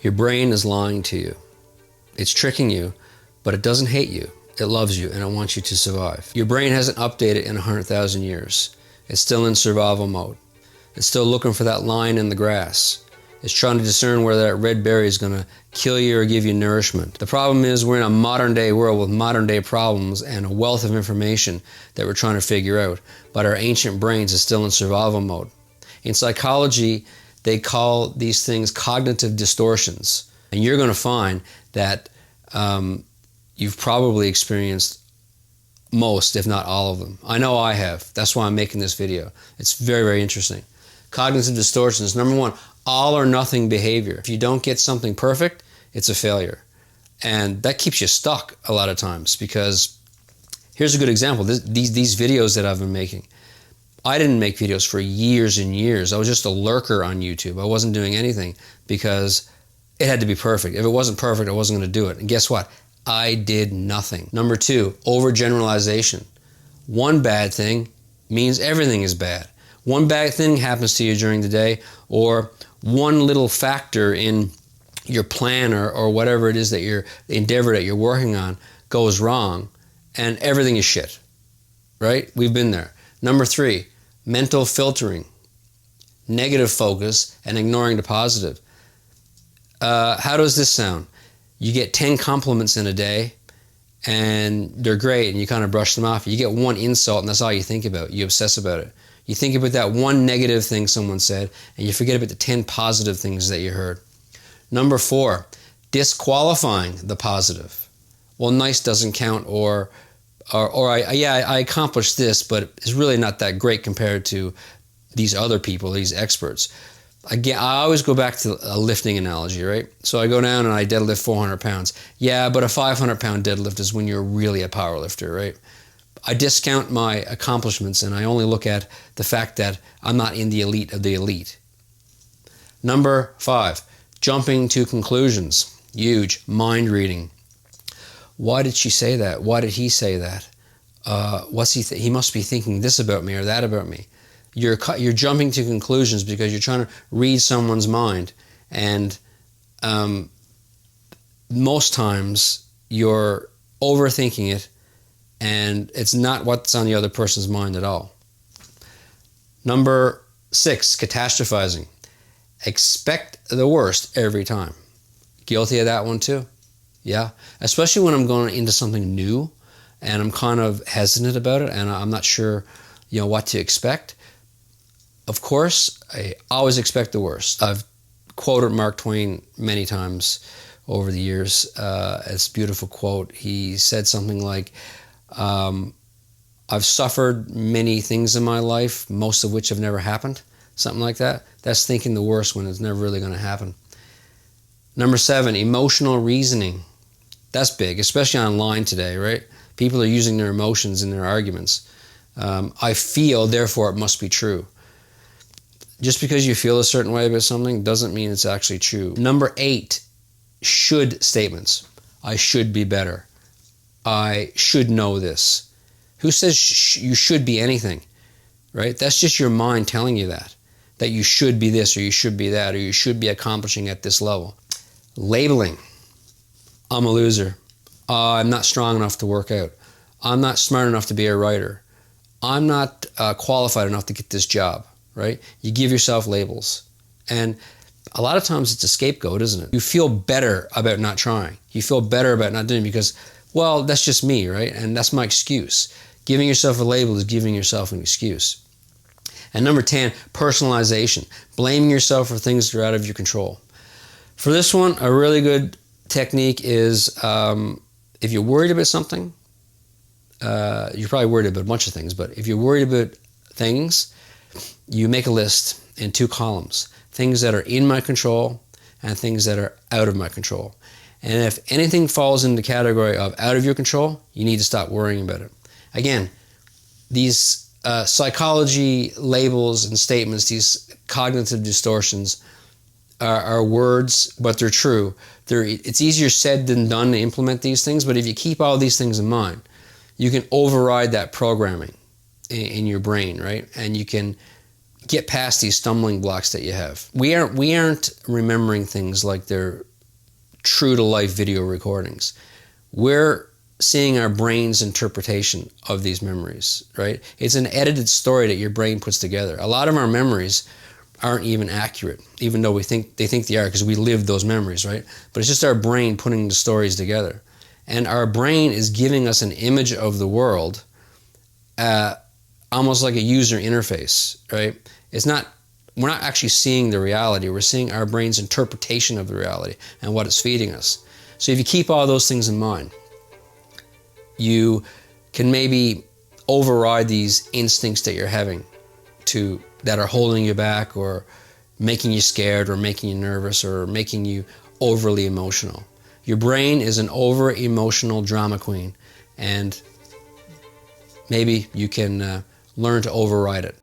Your brain is lying to you. It's tricking you, but it doesn't hate you. It loves you and it wants you to survive. Your brain hasn't updated in 100,000 years. It's still in survival mode. It's still looking for that line in the grass. It's trying to discern whether that red berry is going to kill you or give you nourishment. The problem is we're in a modern day world with modern day problems and a wealth of information that we're trying to figure out, but our ancient brains is still in survival mode. In psychology, they call these things cognitive distortions. And you're going to find that you've probably experienced most, if not all of them. I know I have. That's why I'm making this video. It's very, very interesting. Cognitive distortions. Number one, all or nothing behavior. If you don't get something perfect, it's a failure. And that keeps you stuck a lot of times, because here's a good example. These videos that I've been making, I didn't make videos for years and years. I was just a lurker on YouTube. I wasn't doing anything because it had to be perfect. If it wasn't perfect, I wasn't going to do it. And guess what? I did nothing. Number two, overgeneralization. One bad thing means everything is bad. One bad thing happens to you during the day, or one little factor in your plan or whatever it is that the endeavor that you're working on goes wrong, and everything is shit, right? We've been there. Number three, mental filtering, negative focus, and ignoring the positive. How does this sound? You get 10 compliments in a day, and they're great, and you kind of brush them off. You get one insult, and that's all you think about. You obsess about it. You think about that one negative thing someone said, and you forget about the 10 positive things that you heard. Number four, disqualifying the positive. Well, nice doesn't count, or I accomplished this, but it's really not that great compared to these other people, these experts. Again, I always go back to a lifting analogy, right? So I go down and I deadlift 400 pounds. Yeah, but a 500-pound deadlift is when you're really a power lifter, right? I discount my accomplishments and I only look at the fact that I'm not in the elite of the elite. Number five, jumping to conclusions. Huge. Mind reading. Why did she say that? Why did he say that? He must be thinking this about me or that about me. You're jumping to conclusions because you're trying to read someone's mind, and most times you're overthinking it, and it's not what's on the other person's mind at all. Number six, catastrophizing. Expect the worst every time. Guilty of that one too. Yeah, especially when I'm going into something new and I'm kind of hesitant about it and I'm not sure, what to expect. Of course, I always expect the worst. I've quoted Mark Twain many times over the years. It's a beautiful quote. He said something like, I've suffered many things in my life, most of which have never happened. Something like that. That's thinking the worst when it's never really going to happen. Number seven, emotional reasoning. That's big, especially online today, right? People are using their emotions in their arguments. I feel, therefore it must be true. Just because you feel a certain way about something doesn't mean it's actually true. Number eight, should statements. I should be better. I should know this. Who says you should be anything, right? That's just your mind telling you that you should be this or you should be that or you should be accomplishing at this level. Labeling. I'm a loser. I'm not strong enough to work out. I'm not smart enough to be a writer. I'm not qualified enough to get this job, right? You give yourself labels. And a lot of times it's a scapegoat, isn't it? You feel better about not trying. You feel better about not doing it because, well, that's just me, right? And that's my excuse. Giving yourself a label is giving yourself an excuse. And number 10, personalization. Blaming yourself for things that are out of your control. For this one, a really good technique is if you're worried about something, you're probably worried about a bunch of things, but if you're worried about things, you make a list in 2 columns. Things that are in my control and things that are out of my control. And if anything falls in the category of out of your control, you need to stop worrying about it. Again, these psychology labels and statements, these cognitive distortions are words, but they're true. It's easier said than done to implement these things, but if you keep all these things in mind, you can override that programming in your brain, right? And you can get past these stumbling blocks that you have. We aren't remembering things like they're true to life video recordings. We're seeing our brain's interpretation of these memories, right? It's an edited story that your brain puts together. A lot of our memories aren't even accurate, even though they think they are, because we live those memories, right? But it's just our brain putting the stories together. And our brain is giving us an image of the world, almost like a user interface, right? We're not actually seeing the reality. We're seeing our brain's interpretation of the reality and what it's feeding us. So if you keep all those things in mind, you can maybe override these instincts that you're having that are holding you back or making you scared or making you nervous or making you overly emotional. Your brain is an over-emotional drama queen, and maybe you can learn to override it.